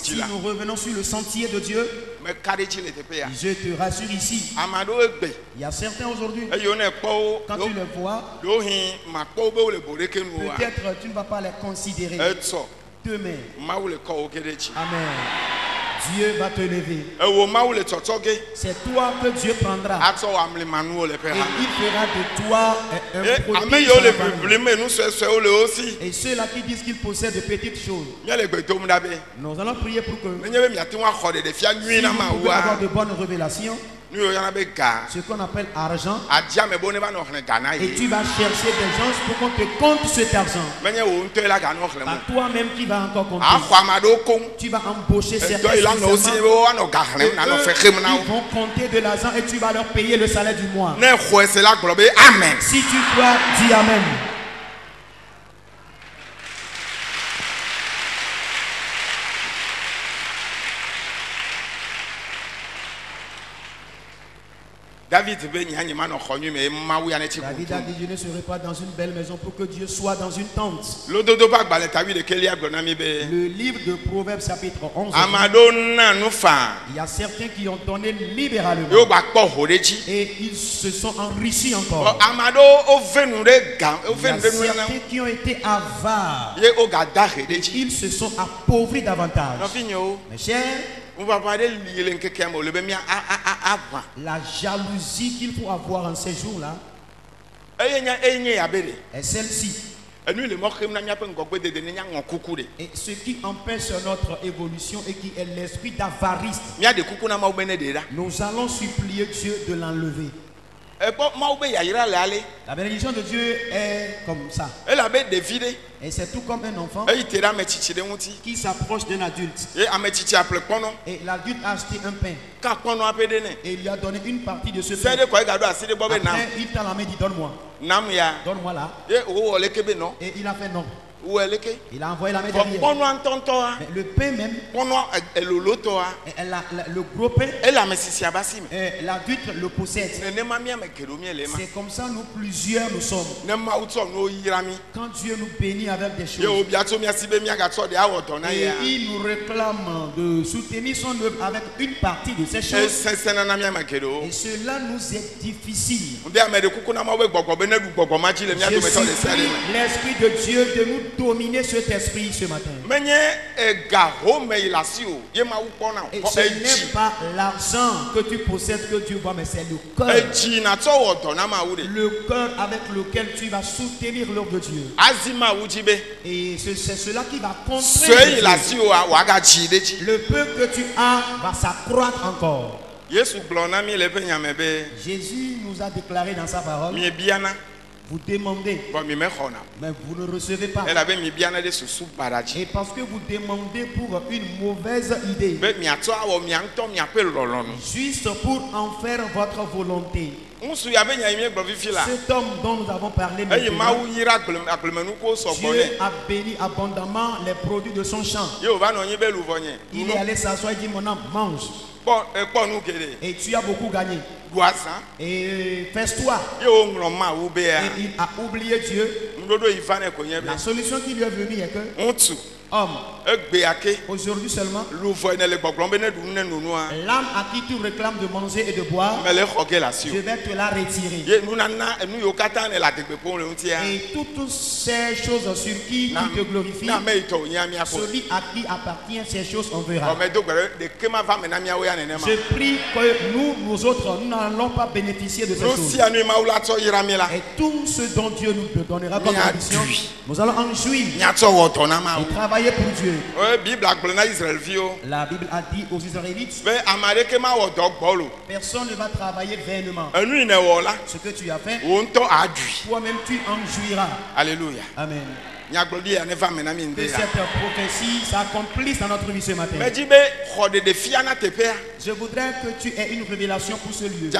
Si nous revenons sur le sentier de Dieu, je te rassure ici, il y a certains aujourd'hui, quand tu les vois, peut-être tu ne vas pas les considérer. Demain, amen, Dieu va te lever. C'est toi que Dieu prendra. Et il fera de toi un prodige. Et ceux-là qui disent qu'ils possèdent de petites choses, nous allons prier pour que si nous pouvons avoir de bonnes révélations, ce qu'on appelle argent, et tu vas chercher des gens pour qu'on te compte cet argent. Pas toi-même qui vas encore compter. Tu vas embaucher certains qui vont compter de l'argent et tu vas leur payer le salaire du mois. Si tu crois, dis amen. David a dit, je ne serai pas dans une belle maison pour que Dieu soit dans une tente. Le livre de Proverbes chapitre 11. Il y a certains qui ont donné libéralement. Et ils se sont enrichis encore. Il y a certains qui ont été avares. Et ils se sont appauvris davantage. Mes chers, la jalousie qu'il faut avoir en ces jours-là est celle-ci. Et ce qui empêche notre évolution et qui est l'esprit d'avarice, nous allons supplier Dieu de l'enlever. La bénédiction de Dieu est comme ça. Et c'est tout comme un enfant qui s'approche d'un adulte. Et l'adulte a acheté un pain. Et il lui a donné une partie de ce pain. Après, il t'a la main et dit donne-moi. Donne-moi là. Et il a fait non. Il a envoyé la main derrière. Mais le pain même, le gros pain, l'adulte le possède. C'est comme ça nous plusieurs nous sommes. Quand Dieu nous bénit avec des choses, et il nous réclame de soutenir son œuvre avec une partie de ces choses, et cela nous est difficile. Je supplie l'Esprit de Dieu de nous dominer cet esprit ce matin. Et ce n'est pas l'argent que tu possèdes que Dieu voit, mais c'est le cœur. Le cœur avec lequel tu vas soutenir l'œuvre de Dieu. Et c'est cela qui va construire. Le peu que tu as va s'accroître encore. Jésus nous a déclaré dans sa parole, vous demandez, mais vous ne recevez pas. Et parce que vous demandez pour une mauvaise idée, juste pour en faire votre volonté. Cet homme dont nous avons parlé maintenant, Dieu a béni abondamment les produits de son champ. Il est allé s'asseoir et dit, mon âme, mange. Et tu as beaucoup gagné. Et fais-toi. Et il a oublié Dieu. La solution qui lui est venue est que, homme, Aujourd'hui seulement, l'âme à qui tu réclames de manger et de boire, je vais te la retirer. Et toutes ces choses sur qui tu te glorifies, celui à qui appartient ces choses, on verra. Je prie que nous autres, nous n'allons pas bénéficier de ces choses. Et tout ce dont Dieu nous donnera comme ambition, nous allons en jouir et travailler pour Dieu. La Bible a dit aux Israélites, personne ne va travailler vainement. Ce que tu as fait, toi-même tu en jouiras. Alléluia. Amen. Que cette prophétie s'accomplisse dans notre vie ce matin. Je voudrais que tu aies une révélation pour ce lieu. Et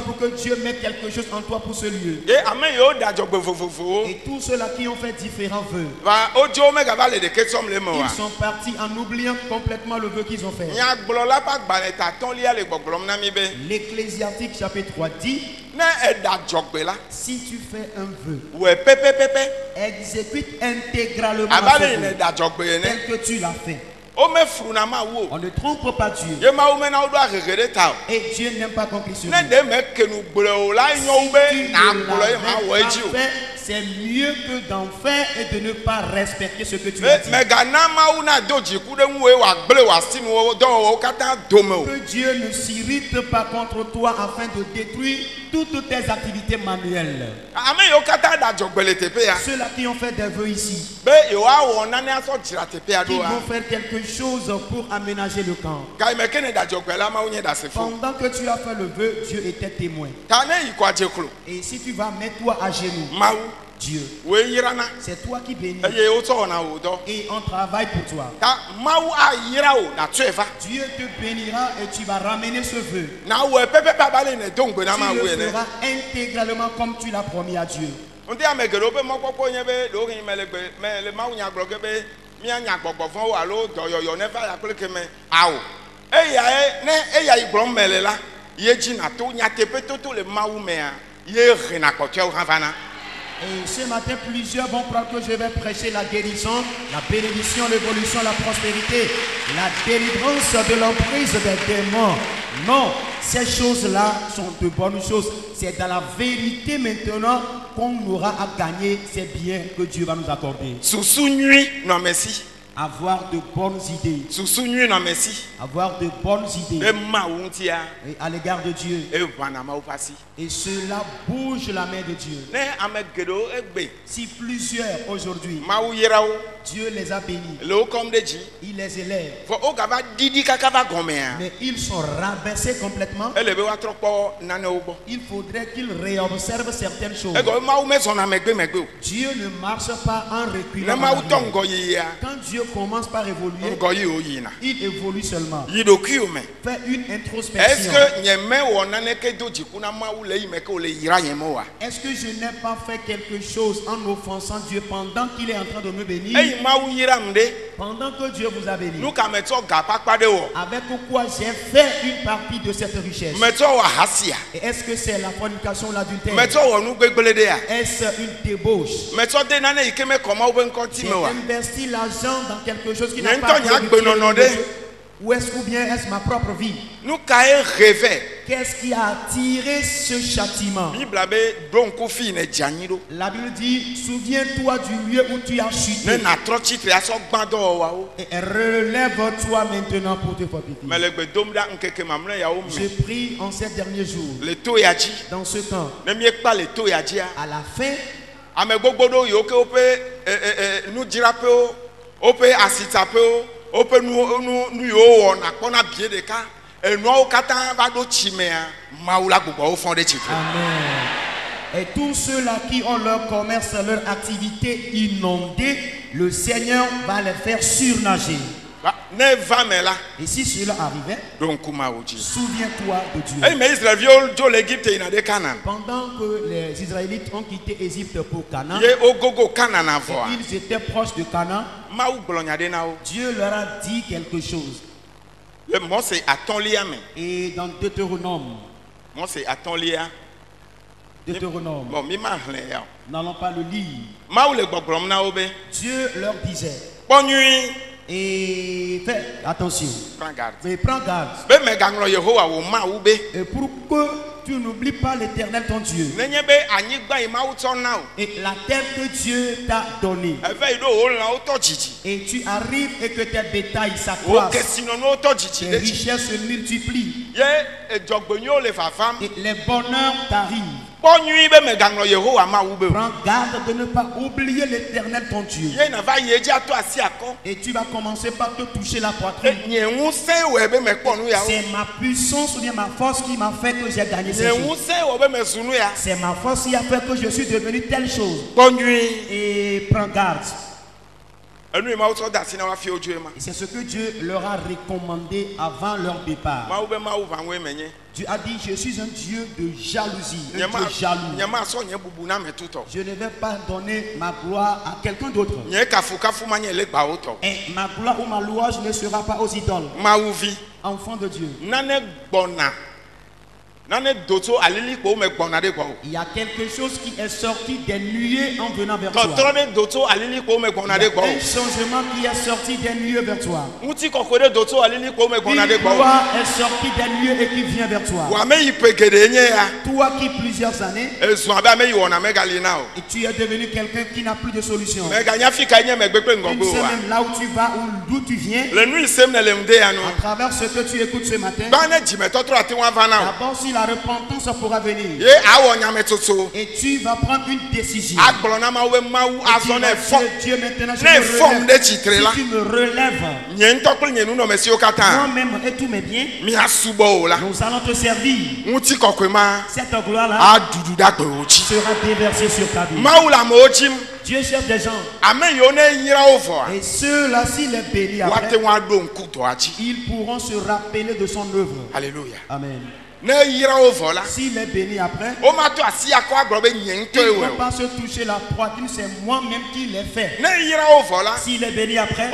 pour que Dieu mette quelque chose en toi pour ce lieu. Et tous ceux-là qui ont fait différents vœux, ils sont partis en oubliant complètement le vœu qu'ils ont fait. L'Ecclésiastique chapitre 3 dit, si tu fais un vœu, exécute intégralement tel que tu l'as fait. On ne trompe pas Dieu. Et Dieu n'aime pas qu'on prie sur lui. C'est mieux que d'en faire et de ne pas respecter ce que tu as dit. Que Dieu ne s'irrite pas contre toi afin de détruire toutes tes activités manuelles. Ceux-là qui ont fait des vœux ici, qui vont faire quelque chose pour aménager le camp. Pendant que tu as fait le vœu, Dieu était témoin. Et si tu vas mettre toi à genoux, Dieu, c'est toi qui bénis. Et on travaille pour toi. Dieu te bénira et tu vas ramener ce vœu. Tu le feras intégralement comme tu l'as promis à Dieu. Et ce matin, plusieurs vont croire que je vais prêcher la guérison, la bénédiction, l'évolution, la prospérité, la délivrance de l'emprise des démons. Non, ces choses-là sont de bonnes choses. C'est dans la vérité maintenant qu'on aura à gagner ces biens que Dieu va nous accorder. Avoir de bonnes idées. Avoir de bonnes idées. Et à l'égard de Dieu. Et cela bouge la main de Dieu. Si plusieurs aujourd'hui, Dieu les a bénis, il les élève, mais ils sont rabaissés complètement, il faudrait qu'ils réobservent certaines choses. Dieu ne marche pas en reculant. Quand Dieu commence par évoluer, il évolue seulement. Fais une introspection. Est-ce que je n'ai pas fait quelque chose en offensant Dieu pendant qu'il est en train de me bénir? Pendant que Dieu vous a béni, avec quoi j'ai fait une partie de cette richesse? Et est-ce que c'est la fornication, l'adultère? Est-ce une débauche? J'ai investi l'argent dans quelque chose qui n'a pas de. Ou bien est-ce ma propre vie? Qu'est-ce qui a attiré ce châtiment? La Bible dit, souviens-toi du lieu où tu as chuté. Et relève-toi maintenant pour te fortifier. Je prie en ces derniers jours, dans ce temps, à la fin, Amen. Et tous ceux-là qui ont leur commerce, leur activité inondée, le Seigneur va les faire surnager. Et si cela arrivait, souviens-toi de Dieu. Pendant que les Israélites ont quitté Égypte pour Canaan, ils étaient proches de Canaan, Dieu leur a dit quelque chose. Et dans Deutéronome, Deutéronome. Bon, n'allons pas le lire. Dieu leur disait. Et fais attention. Prends garde. Mais prends garde. Et pour que tu n'oublies pas l'Éternel ton Dieu. Et la terre que Dieu t'a donnée. Et tu arrives et que tes bétails s'accroissent. Tes richesses se multiplient. Et les bonheurs t'arrivent. Prends garde de ne pas oublier l'Éternel ton Dieu. Et tu vas commencer par te toucher la poitrine. C'est ma puissance ou bien ma force qui m'a fait que j'ai gagné ces choses. C'est ma force qui a fait que je suis devenu telle chose. Et prends garde. Et c'est ce que Dieu leur a recommandé avant leur départ. Dieu a dit, je suis un Dieu de jalousie, un Dieu jaloux. Je ne vais pas donner ma gloire à quelqu'un d'autre. Et ma gloire ou ma louange ne sera pas aux idoles. Enfant de Dieu. Il y a quelque chose qui est sorti des nuées en venant vers toi. Il y a un changement qui est sorti des nuées vers toi. Une gloire est sortie des nuées et qui vient vers toi. Toi qui plusieurs années et tu es devenu quelqu'un qui n'a plus de solution. Une semaine là où tu vas ou d'où tu viens, à travers ce que tu écoutes ce matin, d'abord si la repentance pourra venir. Et tu vas prendre une décision. Dieu maintenant si tu me relèves, moi-même et tous mes biens, nous allons te servir. Cette gloire-là sera déversée sur ta vie. Dieu cherche des gens. Et ceux-là, s'il les bénit après, ils pourront se rappeler de son œuvre. Alléluia. Amen. S'il est béni après, il ne va pas se toucher la poitrine, c'est moi-même qui l'ai fait. S'il est béni après,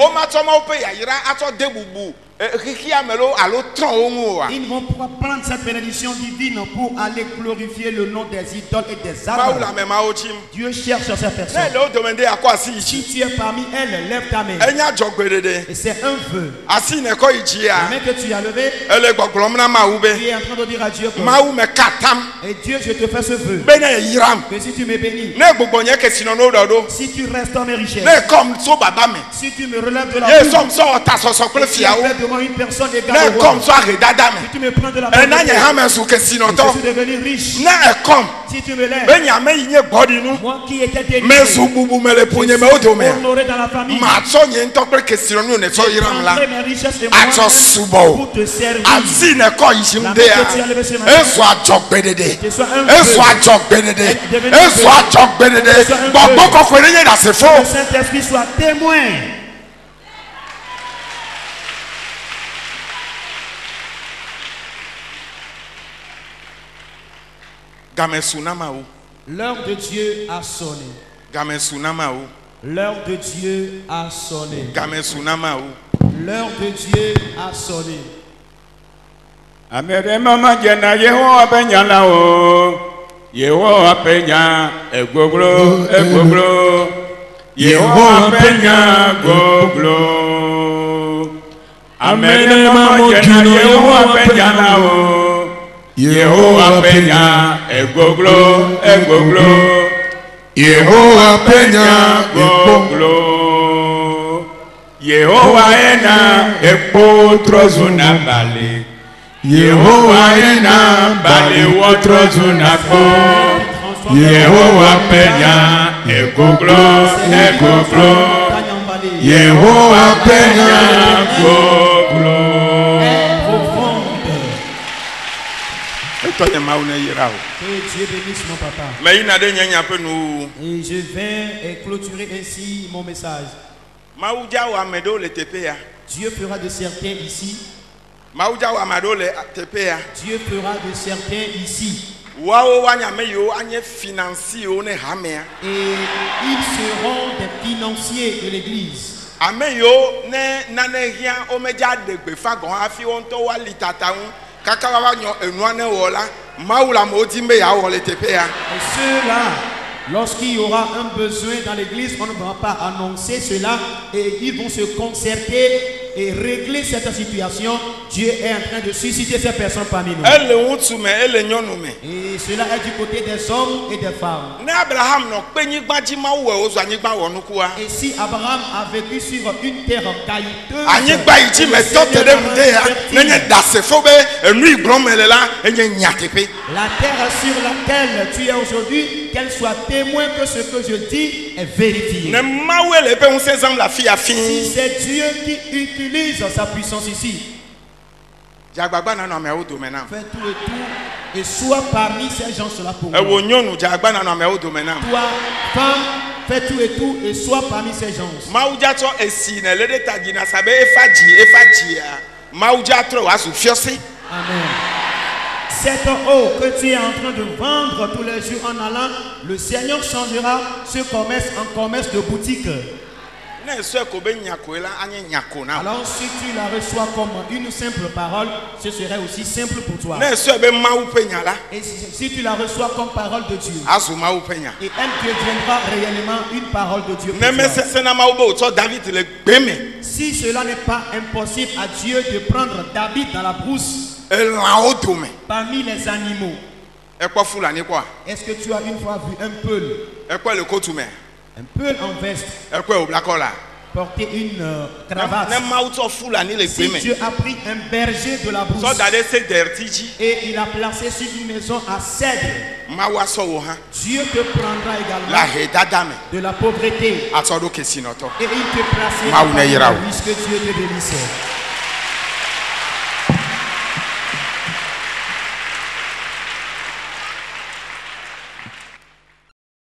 ils vont prendre cette bénédiction divine pour aller glorifier le nom des idoles et des arbres. Dieu cherche ces personnes. Si tu es parmi elles, lève ta main. Et c'est un vœu. La main que tu as levée, tu es en train de dire à Dieu que, et Dieu, je te fais ce vœu. Que si tu me bénis, si tu restes dans mes richesses, si tu me relèves de la vie, une personne égale au roi. Si tu me prends de la bonne, je suis devenu riche. Si tu me lèves, moi qui étais délivré, je suis honoré dans la famille. Je prendrai mes richesses et moi pour te servir. La main que tu as levée ce matin, que soit un feu. Que le Saint-Esprit soit témoin. L'heure de Dieu a sonné. L'heure de Dieu a sonné. L'heure de Dieu a sonné. Amere mama jena Yehowa penyala o. Yehowa penya egboglo. Yehowa penya goglo. Amere mama jena Yehowa penyala o. Yehowa penya egboglo. Yehowa penya goglo. Yehowa ena epotrozuna bale. Yehowa ena bale wotrozuna fo. Yehowa penya egboglo. Yehowa penya goglo. Que Dieu bénisse mon papa. Et je vais clôturer ainsi mon message. Dieu fera de certains ici. Dieu fera de certains ici. Et ils seront des financiers de l'église. ceux-là, lorsqu'il y aura un besoin dans l'église, on ne va pas annoncer cela et ils vont se concerter et régler cette situation. Dieu est en train de susciter ces personnes parmi nous. Et cela est du côté des hommes et des femmes. Et si Abraham a vécu sur une terre caillouteuse, la terre sur laquelle tu es aujourd'hui, qu'elle soit témoin que ce que je dis est vérifié. Si c'est Dieu qui utilise sa puissance ici, fais tout et sois parmi ces gens-là pour moi. Toi, femme, fais tout et sois parmi ces gens. Amen. Cette eau que tu es en train de vendre tous les jours en allant, le Seigneur changera ce commerce en commerce de boutique. Alors si tu la reçois comme une simple parole, ce serait aussi simple pour toi. Et si tu la reçois comme parole de Dieu, et elle deviendra réellement une parole de Dieu pour toi. Si cela n'est pas impossible à Dieu de prendre David dans la brousse parmi les animaux, est-ce que tu as une fois vu un peul? Un peul en veste, porter une cravate. Si Dieu a pris un berger de la brousse et il a placé sur une maison à cèdre, Dieu te prendra également de la pauvreté et il te placera puisque Dieu te bénisse.